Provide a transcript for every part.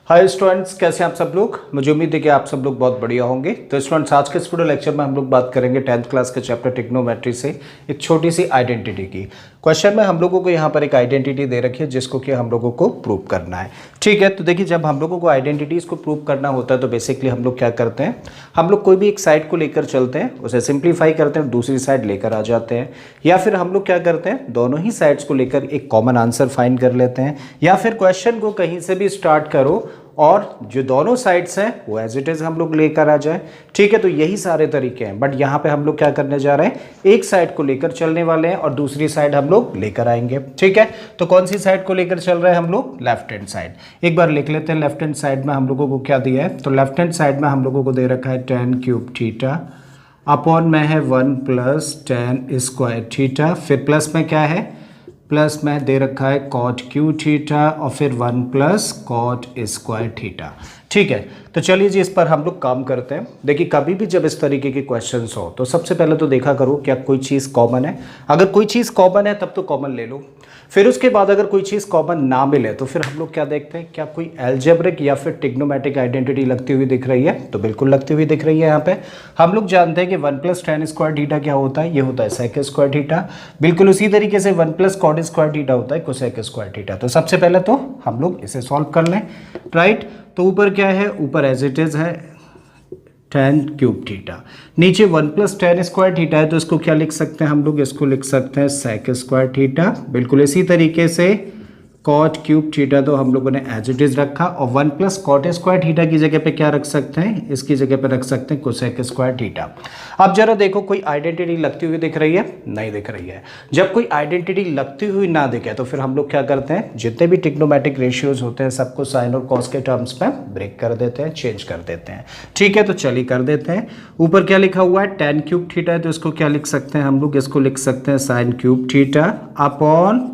Hi students, कैसे हैं आप सब लोग। मुझे उम्मीद है कि आप सब लोग बहुत बढ़िया होंगे। तो स्टूडेंट्स, आज के इस वीडियो लेक्चर में हम लोग बात करेंगे 10th क्लास के चैप्टर ट्रिग्नोमेट्री से एक छोटी सी आइडेंटिटी की। क्वेश्चन में हम लोगों को यहाँ पर एक आइडेंटिटी दे रखी है जिसको कि हम लोगों को प्रूव करना है। ठीक है, तो देखिए, जब हम लोगों को आइडेंटिटीज को प्रूव करना होता है तो बेसिकली हम लोग क्या करते हैं, हम लोग कोई भी एक साइड को लेकर चलते हैं, उसे सिंप्लीफाई करते हैं, दूसरी साइड लेकर आ जाते हैं, या फिर हम लोग क्या करते हैं, दोनों ही साइड्स को लेकर एक कॉमन आंसर फाइंड कर लेते हैं, या फिर क्वेश्चन को कहीं से भी स्टार्ट करो और जो दोनों साइड्स हैं वो एज इट इज हम लोग लेकर आ जाए। ठीक है, तो यही सारे तरीके हैं, बट यहाँ पे हम लोग क्या करने जा रहे हैं, एक साइड को लेकर चलने वाले हैं और दूसरी साइड हम लोग लेकर आएंगे। ठीक है, तो कौन सी साइड को लेकर चल रहे हैं हम लोग, लेफ्ट हैंड साइड। एक बार लिख लेते हैं, लेफ्ट हैंड साइड में हम लोगों को क्या दिया है, तो लेफ्ट हैंड साइड में हम लोगों को दे रखा है tan क्यूब थीटा अपॉन में है 1 प्लस tan स्क्वायर थीटा, फिर प्लस में क्या है, प्लस में दे रखा है cot क्यू थीटा और फिर 1 प्लस cot स्क्वायर थीटा। ठीक है, तो चलिए जी, इस पर हम लोग काम करते हैं। देखिए, कभी भी जब इस तरीके के क्वेश्चंस हो तो सबसे पहले तो देखा करो क्या कोई चीज़ कॉमन है। अगर कोई चीज़ कॉमन है तब तो कॉमन ले लो। फिर उसके बाद अगर कोई चीज़ कॉमन ना मिले तो फिर हम लोग क्या देखते हैं, क्या कोई एल्जेब्रिक या फिर ट्रिग्नोमेट्रिक आइडेंटिटी लगती हुई दिख रही है, तो बिल्कुल लगती हुई दिख रही है। यहाँ पे हम लोग जानते हैं कि 1 प्लस tan स्क्वायर थीटा क्या होता है, ये होता है सेक स्क्वायर थीटा। बिल्कुल उसी तरीके से 1 प्लस cot स्क्वायर थीटा होता है कोसेक स्क्वायर थीटा। तो सबसे पहले तो हम लोग इसे सॉल्व कर लें, राइट। तो ऊपर क्या है, ऊपर एज इट इज है tan क्यूब थीटा, नीचे 1 प्लस tan स्क्वायर थीटा है, तो इसको क्या लिख सकते हैं हम लोग, इसको लिख सकते हैं सेक स्क्वायर थीटा। बिल्कुल इसी तरीके से cot क्यूब थीटा तो हम लोगों ने एज इट इज रखा, और 1 प्लस cot स्क्वायर थीटा की जगह पे क्या रख सकते हैं, इसकी जगह पे रख सकते हैं कोसेक स्क्वायर थीटा। अब जरा देखो, कोई आइडेंटिटी लगती हुई दिख रही है, नहीं दिख रही है। जब कोई आइडेंटिटी लगती हुई ना दिखे तो फिर हम लोग क्या करते हैं, जितने भी ट्रिग्नोमेट्रिक रेशियोज होते हैं सबको साइन और कॉस के टर्म्स में ब्रेक कर देते हैं, चेंज कर देते हैं। ठीक है, तो चलिए कर देते हैं। ऊपर क्या लिखा हुआ है, tan क्यूब थीटा है, तो इसको क्या लिख सकते हैं हम लोग, इसको लिख सकते हैं sine cube theta upon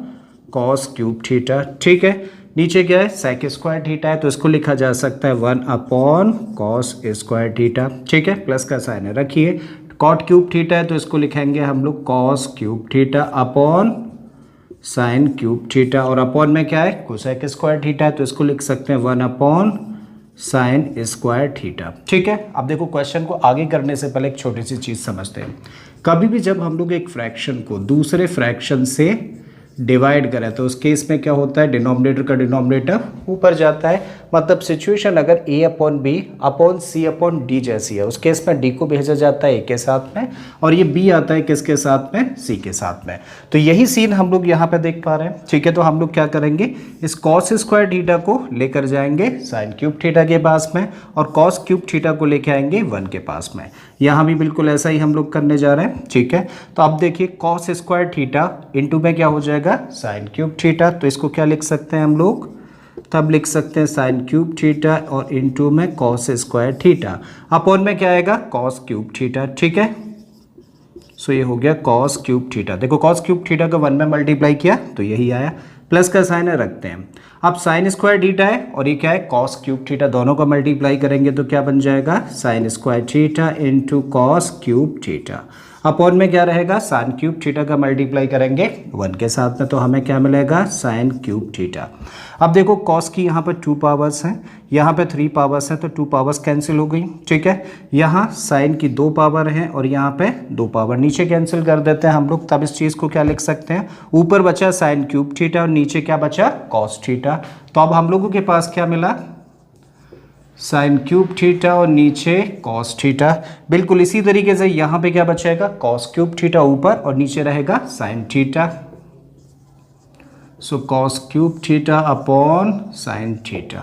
cos cube theta. ठीक है, नीचे क्या है, सेक स्क्वायर थीटा है, तो इसको लिखा जा सकता है 1 अपॉन कॉस स्क्वायर थीटा। ठीक है, प्लस का साइन है, रखिए। कॉट क्यूब थीटा है, तो इसको लिखेंगे हम लोग cos cube theta upon sine cube theta, और अपॉन में क्या है, कोसेक स्क्वायर थीटा है, तो इसको लिख सकते हैं 1 अपॉन साइन स्क्वायर थीटा। ठीक है, अब देखो, क्वेश्चन को आगे करने से पहले एक छोटी सी चीज़ समझते हैं। कभी भी जब हम लोग एक फ्रैक्शन को दूसरे फ्रैक्शन से डिवाइड करें तो उस केस में क्या होता है, डिनोमिनेटर का डिनोमिनेटर ऊपर जाता है। मतलब सिचुएशन अगर a upon b upon c upon d जैसी है, उस केस में d को भेजा जाता है a के साथ में, और ये b आता है किसके साथ में, c के साथ में। तो यही सीन हम लोग यहाँ पे देख पा रहे हैं। ठीक है, तो हम लोग क्या करेंगे, इस कॉस स्क्वायर थीटा को लेकर जाएंगे साइन क्यूब थीटा के पास में, और कॉस क्यूब थीटा को लेके आएंगे 1 के पास में। यहाँ भी बिल्कुल ऐसा ही हम लोग करने जा रहे हैं। ठीक है, तो अब देखिए, कॉस स्क्वायर थीटा इंटू में क्या हो जाएगा, साइन क्यूब थीटा, तो इसको क्या लिख सकते हैं हम लोग, तब लिख सकते हैं साइन क्यूब थीटा और इंटू में कॉस स्क्वायर थीटा, अपॉन में क्या आएगा, कॉस क्यूब थीटा। ठीक है, सो ये हो गया कॉस क्यूब थीटा। देखो, कॉस क्यूब थीटा को 1 में मल्टीप्लाई किया तो यही आया, प्लस का साइन है, रखते हैं। अब साइन स्क्वायर थीटा है और ये क्या है, कॉस क्यूब थीटा, दोनों को मल्टीप्लाई करेंगे तो क्या बन जाएगा, sign square theta into cos cube theta, upon में क्या रहेगा, साइन क्यूब थीटा का मल्टीप्लाई करेंगे 1 के साथ में, तो हमें क्या मिलेगा, साइन क्यूब थीटा। अब देखो, कॉस की यहाँ पर 2 पावर्स हैं, यहाँ पे 3 पावर्स हैं, तो 2 पावर्स कैंसिल हो गई। ठीक है, यहाँ साइन की 2 पावर हैं और यहाँ पे 2 पावर, नीचे कैंसिल कर देते हैं हम लोग। तब इस चीज़ को क्या लिख सकते हैं, ऊपर बचा साइन क्यूब थीटा और नीचे क्या बचा, कॉस थीटा। तो अब हम लोगों के पास क्या मिला, साइन क्यूब थीटा और नीचे कॉस थीटा। बिल्कुल इसी तरीके से यहाँ पे क्या बचेगा, कॉस क्यूब थीटा ऊपर और नीचे रहेगा sine theta. So cos cube theta upon sine theta.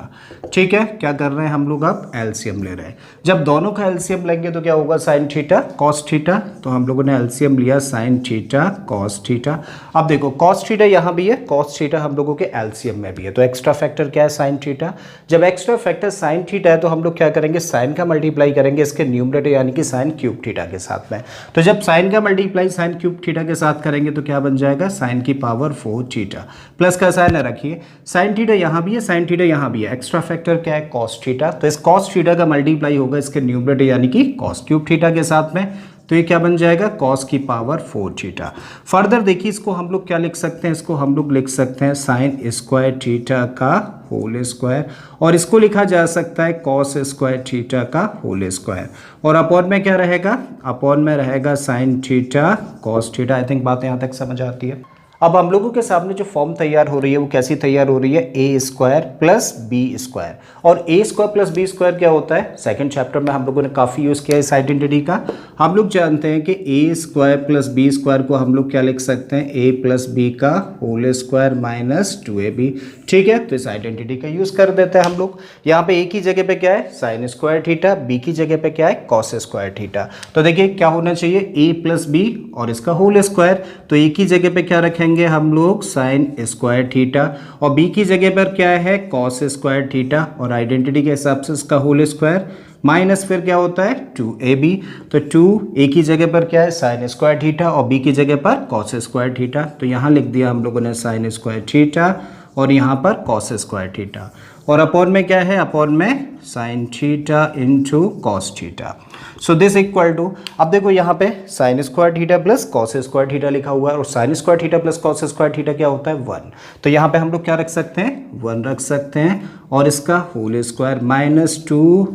ठीक है, क्या कर रहे हैं हम लोग, अब एलसीएम ले रहे हैं। जब दोनों का एलसीएम लेंगे तो क्या होगा, साइन थीटा कॉस थीटा, तो हम लोगों ने एलसीएम लिया साइन थीटा कॉस थीटा। अब देखो, कॉस थीटा यहाँ भी है, कॉस थीटा हम लोगों के एलसीएम में भी है, तो एक्स्ट्रा फैक्टर क्या है, साइन थीटा। जब एक्स्ट्रा फैक्टर साइन थीटा है तो हम लोग क्या करेंगे, साइन का मल्टीप्लाई करेंगे इसके न्यूमरेटर यानी कि साइन क्यूब थीटा के साथ में। तो जब साइन का मल्टीप्लाई साइन क्यूब थीटा के साथ करेंगे तो क्या बन जाएगा, साइन की पावर 4 थीटा। प्लस का साइन रखिए, साइन थीटा यहाँ भी है, साइन थीटा यहाँ भी है, एक्स्ट्रा फैक्टर क्या है कॉस थीटा, तो इस कॉस थीटा का मल्टीप्लाई होगा इसके न्यूमरेटर यानी कि कॉस क्यूब थीटा के साथ में, तो ये क्या बन जाएगा कॉस की पावर 4 थीटा। फर्दर देखिए इसको हम लोग क्या लिख सकते हैं, इसको हम लोग लिख सकते हैं साइन स्क्वायर थीटा का होल स्क्वायर, और इसको लिखा जा सकता है कॉस स्क्वायर थीटा का होल स्क्वायर, और अपॉन में क्या रहेगा, अपॉन में रहेगा sign theta cos theta. I think बात यहाँ तक समझ आती है। अब हम लोगों के सामने जो फॉर्म तैयार हो रही है वो कैसी तैयार हो रही है, ए स्क्वायर प्लस बी स्क्वायर, और ए स्क्वायर प्लस बी स्क्वायर क्या होता है, सेकंड चैप्टर में हम लोगों ने काफ़ी यूज़ किया इस आइडेंटिटी का। हम लोग जानते हैं कि ए स्क्वायर प्लस बी स्क्वायर को हम लोग क्या लिख सकते हैं, ए प्लस बी का होल स्क्वायर माइनस 2ab, ठीक है। तो इस आइडेंटिटी का यूज़ कर देते हैं हम लोग। यहाँ पे ए की जगह पे क्या है साइन स्क्वायर थीटा, बी की जगह पे क्या है कॉस स्क्वायर थीटा। तो देखिए क्या होना चाहिए ए प्लस बी और इसका होल स्क्वायर, तो ए की जगह पे क्या रखेंगे हम लोग साइन स्क्वायर थीटा, और बी की जगह पर क्या है कॉस स्क्वायर थीटा, और आइडेंटिटी के हिसाब से इसका होल स्क्वायर माइनस फिर क्या होता है 2ab, तो 2 ए की जगह पर क्या है साइन स्क्वायर थीटा और बी की जगह पर कॉस स्क्वायर थीटा, तो यहाँ लिख दिया हम लोगों ने साइन स्क्वायर थीटा और यहाँ पर कॉस स्क्वायर थीटा, और अपॉन में क्या है, अपॉन में sine theta into cos theta. So this equal to, अब देखो यहाँ पे sine square theta plus cos square theta लिखा हुआ है, और sine square theta plus cos square theta क्या होता है 1, तो यहाँ पे हम लोग क्या रख सकते हैं 1 रख सकते हैं, और इसका whole square minus 2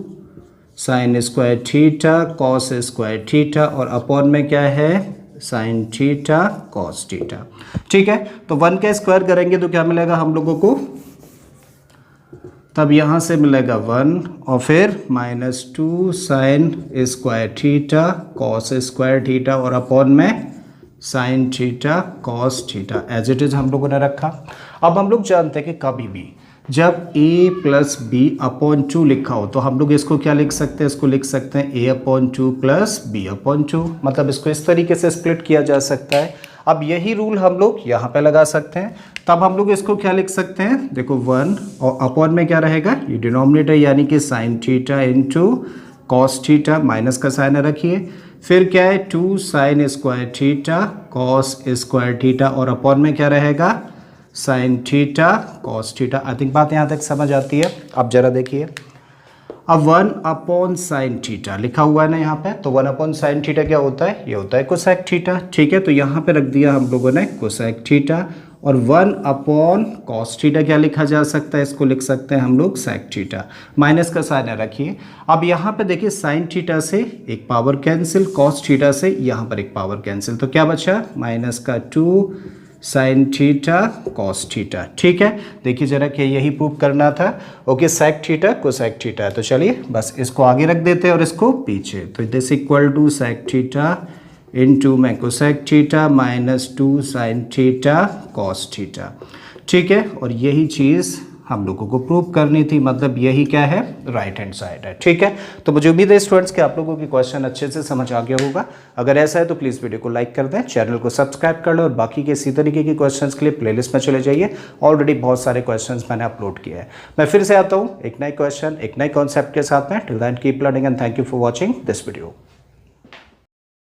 sine square theta cos square theta, और अपॉन में क्या है साइन थीटा कॉस थीटा, ठीक है। तो 1 का स्क्वायर करेंगे तो क्या मिलेगा हम लोगों को, तब यहाँ से मिलेगा 1 और फिर minus 2 sine square theta cos square theta, और अपॉन में sine theta cos theta, as it is हम लोगों ने रखा। अब हम लोग जानते हैं कि कभी भी जब a प्लस बी अपॉन 2 लिखा हो तो हम लोग इसको क्या लिख सकते हैं, इसको लिख सकते हैं a upon 2 plus b upon 2, मतलब इसको इस तरीके से स्प्लिट किया जा सकता है। अब यही रूल हम लोग यहाँ पे लगा सकते हैं, तब हम लोग इसको क्या लिख सकते हैं, देखो 1 और अपॉन में क्या रहेगा ये डिनोमिनेटर यानी कि sign theta into cos theta, minus का साइन रखिए, फिर क्या है 2 sine square theta cos square theta, और अपॉन में क्या रहेगा sign theta cos theta. I think बात यहाँ तक समझ आती है। अब जरा देखिए, अब 1 अपॉन साइन थीटा लिखा हुआ है ना यहाँ पे, तो 1 अपॉन साइन थीटा क्या होता है, ये होता है कोसेक थीटा, ठीक है। तो यहाँ पे रख दिया हम लोगों ने कोसेक थीटा, और 1 अपॉन कॉस थीटा क्या लिखा जा सकता है, इसको लिख सकते हैं हम लोग सेक थीटा, माइनस का साइन रखिए। अब यहाँ पे देखिए साइन थीटा से एक पावर कैंसिल, कॉस थीटा से यहाँ पर एक पावर कैंसिल, तो क्या बचा माइनस का 2 साइन थीटा कॉस थीटा, ठीक है। देखिए जरा कि यही प्रूव करना था, okay sec theta cosec theta है, तो चलिए बस इसको आगे रख देते हैं और इसको पीछे, तो this equal to sec theta into में cosec theta minus 2 sine theta cos theta, ठीक है। और यही चीज़ हम लोगों को प्रूव करनी थी, मतलब यही क्या है राइट हैंड साइड है, ठीक है। तो मुझे उम्मीद है स्टूडेंट्स कि आप लोगों की क्वेश्चन अच्छे से समझ आ गया होगा। अगर ऐसा है तो प्लीज़ वीडियो को लाइक कर दें, चैनल को सब्सक्राइब कर लें, और बाकी के इसी तरीके की क्वेश्चंस के लिए प्लेलिस्ट में चले जाइए। ऑलरेडी बहुत सारे क्वेश्चंस मैंने अपलोड किए हैं। मैं फिर से आता हूँ एक नए क्वेश्चन एक नए कॉन्सेप्ट के साथ में। Till then keep learning and thank you for watching this video.